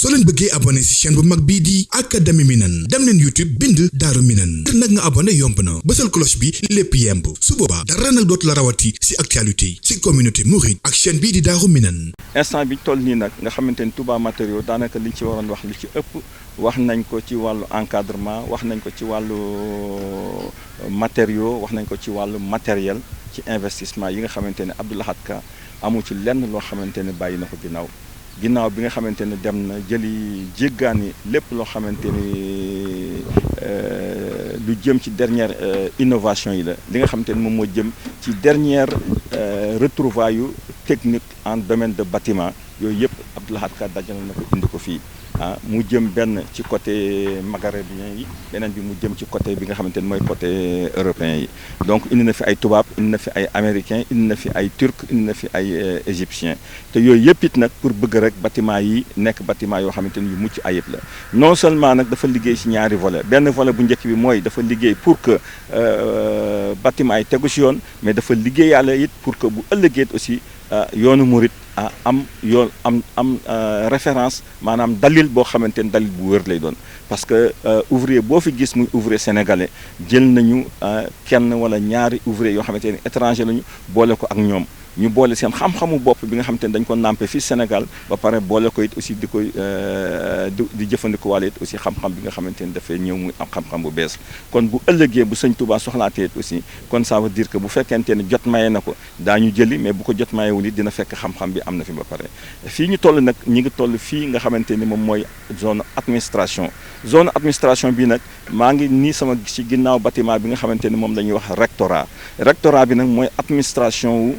soo leen bëggee abonné ci chaîne bu mag bii di Académie Minane dem leen YouTube bind Daaru Minane ngir nag nga abonné yomb na bësal cloche bi lépp yemb su boobaa dara nag dootu la rawati ci actualité ci communauté mouride ak chaîne bii di Daaru Minane. instant bi toll nii nag nga xamante ni Touba matériaux daanaka liñ ci waroon wax lu ci ëpp wax nañ ko ci wàllu encadrement wax nañ ko ci wàllu matériaux wax nañ ko ci wàllu matériel ci investissement yi nga xamante ne Abdou Lahad Ka amu ci lenn loo xamante ne bàyyi na ko ginnaaw bi nga xamante ne dem na jëli jéggaani lépp loo xamante ni lu jëm ci dernière innovation yi la li nga xamante ne moom moo jëm ci dernière retrouvailles yu technique en domaine de bâtiment yooyu yëpp Abdou Lahad Ka dajale na ko indi ko fii mu jëm benn ci côté maghrébien yi beneen bi mu jëm ci côté bi nga xamante ne mooy côté européen yi donc indi na fi ay tubaab indi na fi ay américain indi na fi ay turc indi na fi ay égyptien te yooyu yëpp it nag pour bëgg rek bâtiment yi nekk bâtiment yoo xamante ni yu mucc ayib la non seulement nag dafa liggéey ci ñaari volet benn volet bu njëkk bi mooy dafa liggéey pour que bâtiment yi tegu ci yoon mais dafa liggéeyaale it pour que bu ëllëgee aussi yoonu murit am référence maanaam dalil boo xamante ni dalil bu wër lay doon parce que ouvrier boo fi gis muy ouvrier sénégalais jël nañu kenn wala ñaari ouvrier yoo xamante ni étranger lañu boole ko ak ñoom ñu boole seen xam-xamu bopp bi nga xamante ni dañ ko nàmpe fii Sénégal ba pare boole ko it aussi di koy di jëfandikoo waale it aussi xam-xam bi nga xamante ni dafay ñëw muy am xam-xam bu bees kon bu ëllëgee bu sëñ Touba soxlaatee it aussi kon ça veut dire que bu fekkente ni jot maye na ko daañu jëli mais bu ko jot mayewul it dina fekk xam-xam bi am na fi ba pare fii ñu toll nag ñi ngi toll fii nga xamante ni moom mooy zone administration bi nag maa ngi nii sama ci ginnaaw bâtiment bi nga xamante ni moom la ñuy wax rectorat bi nag mooy administration wu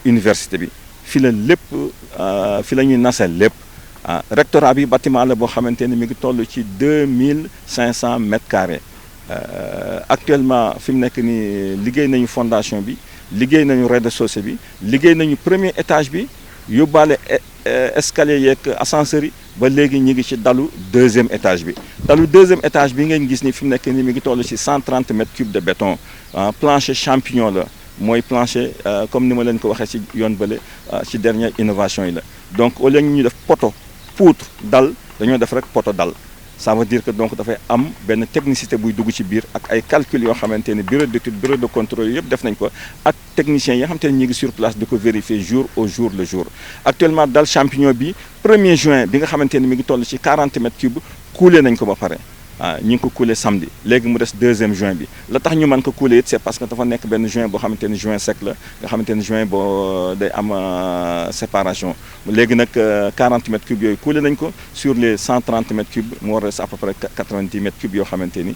université bi fi la lépp fi la ñuy nasal lépp rectorat bi bâtiment la boo xamante ni mi ngi toll ci 2500 mètres carrés actuellement fi mu nekk nii liggéey nañu fondation bi liggéey nañu rez-de-chaussée bi liggéey nañu premier étage bi yóbbaale escalier yeeg ascenseur yi ba léegi ñu ngi ci dalu deuxième étage bi bi ngeen gis ni fi mu nekk nii mi ngi toll ci 130 mètres cubes de béton plancher champignon la mooy plancher comme ni ma leen ko waxee ci yoon bële ci dernière innovation yi la donc au lieu ñu def poto poutre dal dañoo def rek poto dal ça veut dire que donc dafay am benn technicité buy dugg ci biir ak ay calcul yoo xamante ne bureau d'étude bureau de contrôle yëpp def nañ ko ak techniciens yi nga xamante ne ñu ngi sur place di ko vérifier jour au jour le jour actuellement dal champignon bi 1er juin bi nga xamante ne mi ngi toll ci 40 mètres cubes coulé nañ ko ba pare ñu ngi ko coulé samedi léegi mu des 2e juin bi la tax ñu mën ko coulé it c'est parce que dafa nekk benn juin boo xamante ni juin sec la nga xamante ni juin boo day am séparation léegi nag 40 mètres cubes yooyu coulé nañ ko sur les 130 mètres cubes mu war a des à peu près 90 mètres cubes yoo xamante ni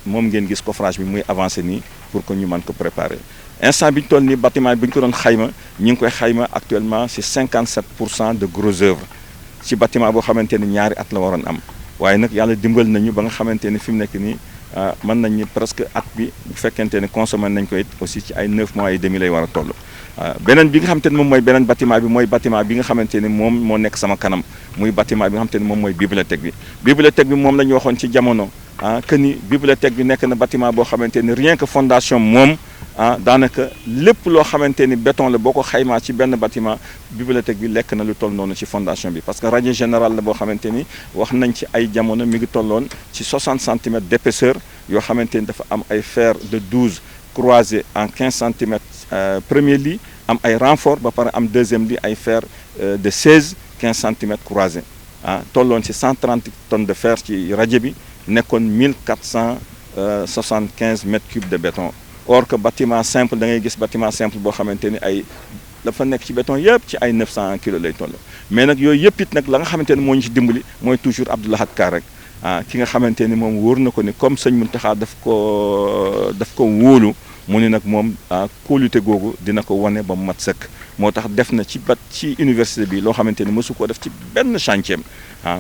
moom ngeen gis coffrage bi muy avancé nii pour que ñu mën ko préparer instant bi ñu toll nii bâtiment bi ñu ko doon xayma ñu ngi koy xayma actuellement ci 57% de gros œuvre ci bâtiment boo xamante ni ñaari at la waroon am waaye nag yàlla dimbal nañu ba nga xamante ni fi mu nekk nii mën nañu presque at bi bu fekkente ne consommé nañ ko it aussi ci ay 9 mois et demi lay war a toll beneen bi nga xamante ni moom mooy beneen bâtiment bi mooy bâtiment bi nga xamante ni moom moo nekk sama kanam muy bâtiment bi nga xamante ni moom mooy bibliothèque bi moom la ñu waxoon ci jamono que ni bibliothèque bi nekk na bâtiment boo xamante ni rien que fondation moom daanaka lépp loo xamante ni béton la boo ko xaymaa ci benn bâtiment bibliothèque bi lekk na lu toll noonu ci fondation bi parce que radier général la boo xamante ni wax nañ ci ay jamono mi ngi tolloon ci 60 centimètres d'épaisseur yoo xamante ni dafa am ay fer de 12 croisés en 15 centimètres premier lit am ay renfort ba pare am deuxième lit ay fer de 15 centimètres croisés tolloon ci 130 tonnes de fer ci radier bi nekkoon 1475 mètres cubes de béton or que bâtiment simple da ngay gis bâtiment simple boo xamante ni ay dafa nekk ci béton yëpp ci ay 900 kilos lay toll mais nag yooyu yëpp it nag la nga xamante ni moo ñu ci dimbali mooy toujours Abdou Lahad Ka rek ki nga xamante ni moom wóor na ko ni comme sëñ Mountakha daf ko wóolu mu ni nag moom kóolute googu dina ko wane ba mu mat sëkk moo tax def na ci université bi loo xamante ni mësu koo def ci benn chantier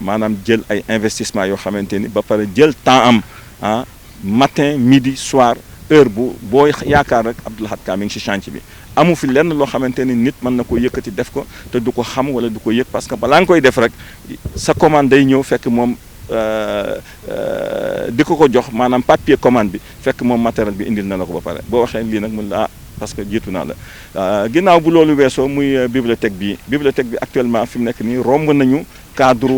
maanaam jël ay investissement yoo xamante ni ba pare jël temps am matin midi soir heure boo yaakaar rek Abdou Lahad Ka mi ngi ci chantier bi amu fi lenn loo xamante ni nit mën na ko yëkkati def ko te du ko xam wala du ko yëg parce que balaa nga koy def rek sa commande day ñëw fekk moom di ko jox maanaam papier commande bi fekk moom matériel bi indil na la ko ba pare boo waxee lii nag mun la parce que jiitu naa la ginnaaw bu loolu weesoo muy bibliothèque bi actuellement fi mu nekk nii romb nañu cadre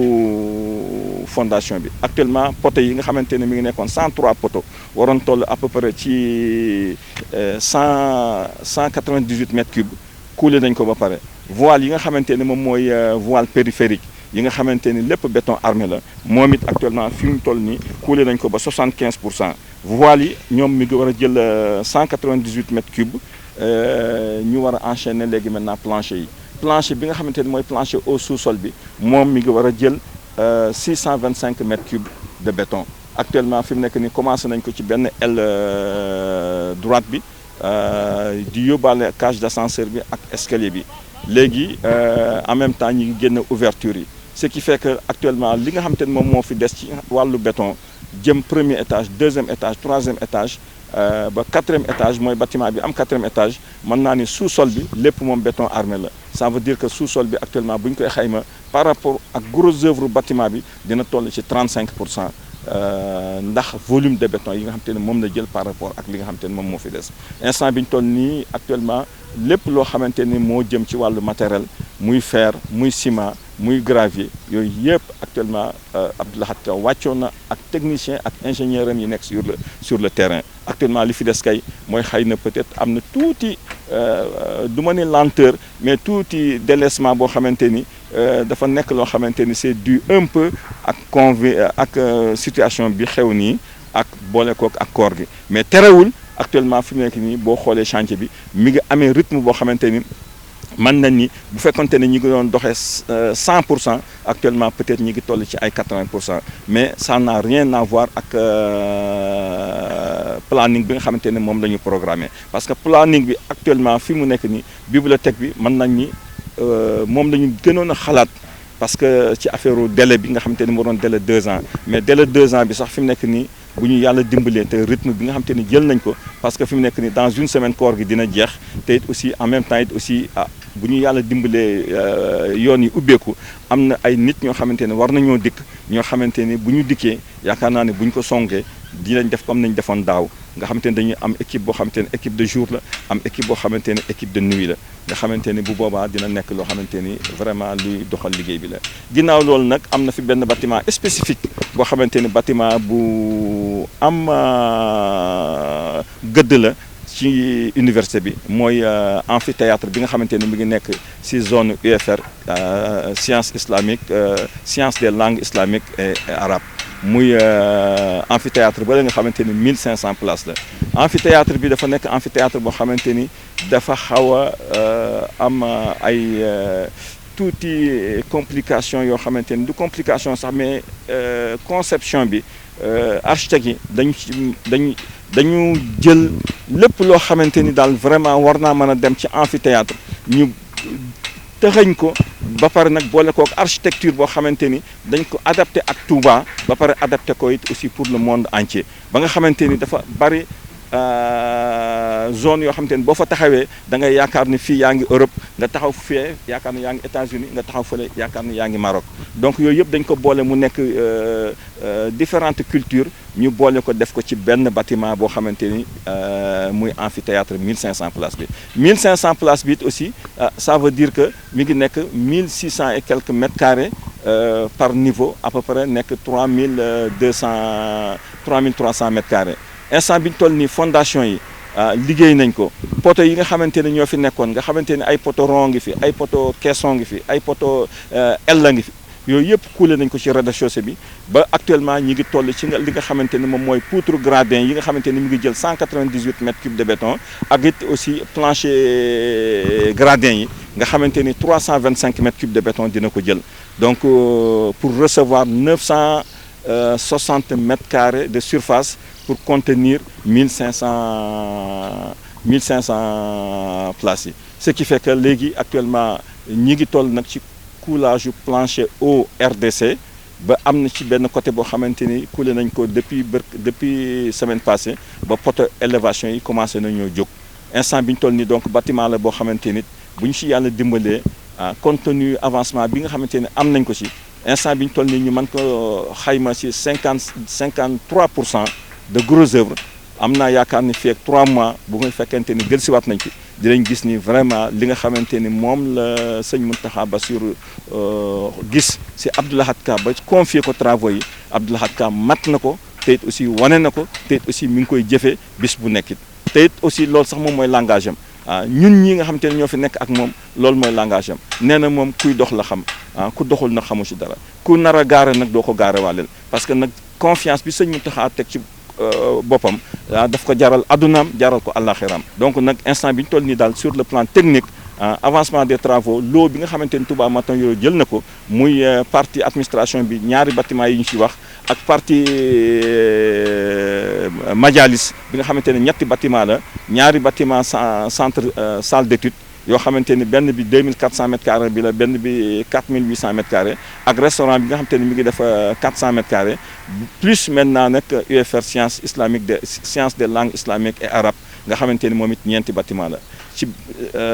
fondation bi actuellement poteaux yi nga xamante ne mi ngi nekkoon 103 poteaux waroon toll à peu près ci 198 mètres cubes coulé nañ ko ba pare voile yi nga xamante ne moom mooy voile périphérique yi nga xamante ni lépp béton armé la moom it actuellement fi mu toll nii coulé nañ ko ba 75%. voile yi ñoom mi ngi war a jël 198 mètres cubes ñu war a enchaîner léegi maintenant plancher yi plancher bi nga xamante ni mooy plancher au sous-sol bi moom mi ngi war a jël 625 mètres cubes de béton actuellement fi mu nekk nii commencé nañ ko ci benn aile droite bi di yóbbaale cage d'ascenseur bi ak escalier bi léegi en même temps ñi ngi génn ouverture yi ce qui fait que actuellement li nga xamante ni moom moo fi des ci wàllu béton jëm premier étage deuxième étage troisième étage ba quatrième étage mooy bâtiment bi am quatrième étage mën naa ni sous-sol bi lépp moom béton armé la ça veut dire que sous-sol bi actuellement bu ñu koy xayma par rapport ak gros œuvre bâtiment bi dina toll ci 35%. ndax volume de béton yi nga xamante ne moom la jël par rapport ak li nga xamante ne moom moo fi des instant bi ñu toll nii actuellement lépp loo xamante ni moo jëm ci wàllu matériel muy fer muy ciment muy gravier yooyu yëpp actuellement Abdou Lahad Ka wàccoon na ak technicien ak ingénieur am yi nekk sur le terrain actuellement li fi des kay mooy xëy na peut-être am na tuuti du ma ne lenteur mais tuuti délaissement boo xamante ni dafa nekk loo xamante ni c'est dû un peu ak situation bi xew nii ak boole kook ak koor gi mais terewul actuellement fi mu nekk nii boo xoolee chantier bi mi ngi amee rythme boo xamante ni mën nañ ni bu fekkonte ne ñi ngi doon doxee 100% actuellement peut-être ñi ngi toll ci ay 80% mais ça n'a rien à voir ak planning bi nga xamante ne moom la ñu programmé parce que planning bi actuellement fi mu nekk nii bibliothèque bi mën nañ ni moom la ñu gënoon a xalaat parce que ci affaire délai bi nga xamante ni moo doon délai 2 ans mais délai 2 ans bi sax fi mu nekk nii bu ñu yàlla dimbalee te rythme bi nga xamante ni jël nañ ko parce que fi mu nekk nii dans une semaine koor gi dina jeex te it aussi en même temps it aussi bu ñu yàlla dimbalee yoon yi ubbeeku am na ay nit ñoo xamante ne war nañoo dikk ñoo xamante ni bu ñu dikkee yaakaar naa ne bu ñu ko songee dinañ def comme nañ defoon daaw nga xamante ne dañuy am équipe boo xamante ne équipe de jour la am équipe boo xamante ne équipe de nuit la nga xamante ni bu boobaa dina nekk loo xamante ni vraiment luy doxal liggéey bi la ginnaaw loolu nag am na fi benn bâtiment spécifique boo xamante ni bâtiment bu am gëdd la ci université bi mooy amphithéâtre bi nga xamante ni mi ngi nekk ci zone UFR science islamique science des langues islamiques et arabes muy amphithéâtre ba la nga xamante ni 1500 places la amphithéâtre bi dafa nekk amphithéâtre boo xamante ni dafa xaw a am ay tuuti complication yoo xamante ni du complication sax mais conception bi architecte yi dañu jël lépp loo xamante ni daal vraiment war naa mën a dem ci amphithéâtre ñu tëxañ ko ba pare nag boole kook architecture boo xamante ni dañ ko adapté ak Touba ba pare adapté ko it aussi pour le monde entier ba nga xamante ni dafa bari zone yoo xamante ni boo fa taxawee da ngay yaakaar ni fii yaa ngi Europe nga taxaw fee yaakaar ni yaa ngi États-Unis nga taxaw fële yaakaar ni yaa ngi Maroc donc yooyu yëpp dañ ko boole mu nekk différentes cultures ñu boole ko def ko ci benn bâtiment boo xamante ni muy amphithéâtre 1500 places bi 1500 places bi it aussi ça veut dire que mi ngi nekk 1600 et quelques mètres carrés par niveau à peu près nekk 3300 mètres carrés instant bi ñu toll nii fondation yi liggéey nañ ko poto yi nga xamante ne ñoo fi nekkoon nga xamante ne ay poto rond ngi fi ay poto caisson ngi fi ay poto L ngi fi yooyu yëpp coulé nañ ko ci rez-de-chaussée bi ba actuellement ñi ngi toll ci li nga xamante ne moom mooy poutre gradin yi nga xamante ni mi ngi jël 198 mètres cubes de béton ak it aussi plancher gradin yi nga xamante ni 325 mètres cubes de béton dina ko jël donc pour recevoir 960 mètres carrés de surface pour contenir 1500 places yi ce qui fait que léegi actuellement ñi ngi toll nag ci coulage plancher au RDC ba am na ci benn côté boo xamante ni coulé nañ ko depuis semaine passée ba poto élévation yi commencé nañoo jóg instant bi ñu toll nii donc bâtiment la boo xamante ni bu ñu ci yàlla dimbalee compte tenu avancement bi nga xamante ni am nañ ko ci instant bi ñu toll nii ñu mën ko xayma ci 53% de gros œuvres am naa yaakaar ni fii ak 3 mois bu nga fekkente ni dellusiwaat nañ ci dinañ gis ni vraiment li nga xamante ni moom la sëñ Mountakha Bassirou gis si Abdou Lahad Ka ba confier ko travaux yi Abdou Lahad Ka mat na ko te it aussi wane na ko te it aussi mi ngi koy jëfee bis bu nekkit te it aussi loolu sax moom mooy langage am ñun ñi nga xamante ne ñoo fi nekk ak moom loolu mooy langage am nee na moom kuy dox la xam ku doxul nag xamu ci dara ku nar a gaare nag doo ko gaare waaleel parce que nag confiance bi sëñ Mountakha teg ci boppam daf ko jaral addunaam jaral ko àllaaxiraam donc nag instant bi ñu toll nii daal sur le plan technique avancement des travaux loo bi nga xamante ni Touba Matériaux jël na ko muy partie administration bi ñaari bâtiment yi ñu ci wax ak partie majalis bi nga xamante ne ñetti bâtiment la ñaari bâtiment centre salle d'étude yoo xamante ni benn bi 2400 mètres carrés bi la benn bi 4800 mètres carrés ak restaurant bi nga xamante ni mi ngi def 400 mètres carrés plus maintenant nag UFR sciences islamiques sciences des langues islamiques et arabes nga xamante ni moom it ñeenti bâtiment la ci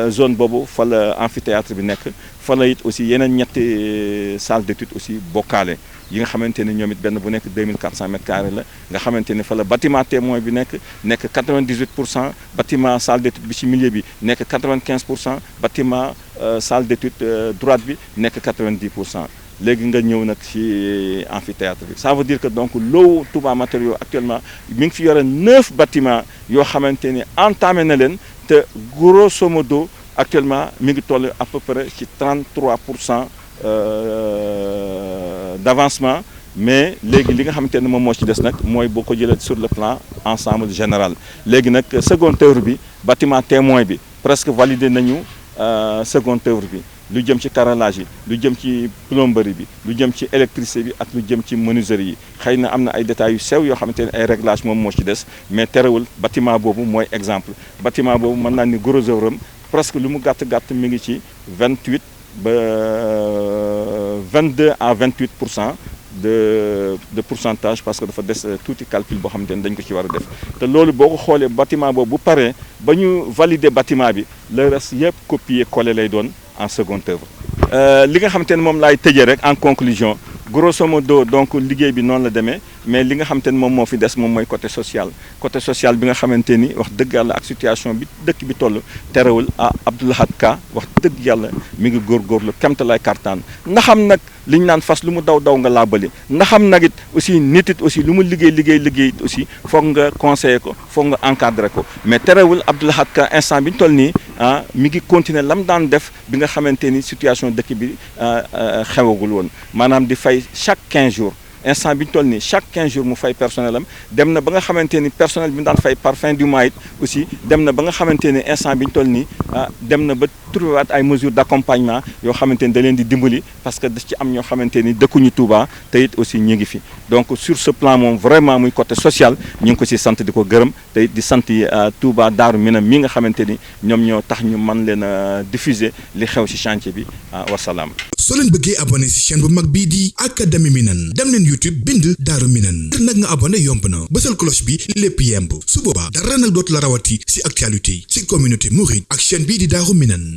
zone boobu fa la amphithéâtre bi nekk fa la it aussi yeneen ñetti salle d'étude aussi bokkaale yi nga xamante ni ñoom it benn bu nekk 2400 mètres carrés la nga xamante ni fa la bâtiment témoin bi nekk 98% bâtiment salle d'étude bi ci milieu bi nekk 95% bâtiment salle d'étude droite bi nekk 90%. léegi nga ñëw nag ci amphithéâtre bi ça veut dire que donc loo Touba Matériaux actuellement mi ngi fi yore 9 bâtiments yoo xamante ni entamé na leen te grosso modo actuellement mi ngi toll à peu près ci 33% d'avancement mais léegi li nga xamante ne moom moo ci des nag mooy boo ko jëlee sur le plan ensemble général léegi nag seconde œuvre bi bâtiment témoin bi presque validé nañu seconde œuvre bi lu jëm ci carrelage yi lu jëm ci plomberie bi lu jëm ci électricité bi ak lu jëm ci menuiserie yi xëy na am na ay détails yu sew yoo xamante ne ay réglage moom moo ci des mais terewul bâtiment boobu mooy exemple bâtiment boobu mën naa ni gros œuvre am presque lu mu gàtt mi ngi ci 28 ba 22 à 28% de pourcentage parce que dafa des tuuti calcul boo xamante ne dañ ko ci war a def te loolu boo ko xoolee bâtiment boobu bu paree ba ñu valider bâtiment bi le reste yëpp copier coller lay doon en seconde œuvre. li nga xamante ne moom laay tëjee rek en conclusion grosso modo donc liggéey bi noonu la demee mais li nga xamante ni moom moo fi des moom mooy côté social bi nga xamante ni wax dëgg yàlla ak situation bi dëkk bi toll terewul Abdou Lahad Ka wax dëgg yàlla mi ngi góorgóorlu kemtalaay kartaan ndaxam nag li ñu naan fas lu mu daw nga laabali ndaxam nag it aussi nit it aussi lu mu liggéey it aussi foog nga conseiller ko foog nga encadrer ko mais terewul Abdou Lahad Ka instant bi ñu toll nii mi ngi continuer lam daan def bi nga xamante ni situation dëkk bi xewagul woon maanaam di fay chaque 15 jours instant bi ñu toll nii chaque 15 jours mu fay personnel am dem na ba nga xamante ni personnel bi mu daan fay par fin du mois it aussi dem na ba nga xamante ni instant bi ñu toll nii dem na ba trouver waat ay mesures d'accompagnement yoo xamante ni da leen di dimbali parce que da ci am ñoo xamante ni dëkkuñu Touba te it aussi ñu ngi fi donc sur ce plan moom vraiment muy côté social ñu ngi ko ci sant di ko gërëm te it di sant Touba Daaru Minam mi nga xamante ni ñoom ñoo tax ñu mën leen a diffuser li xew ci chantier bi wasalaam. soo leen bëggee abonné ci chaîne bu mag bii di Académie Minane dem leen YouTube bind Daaru Minane ngir nag nga abonné yomb na bësal cloche bi lépp yemb su boobaa dara nag dootu la rawati ci actualité ci communauté mouride ak chaîne bii di Daaru Minane.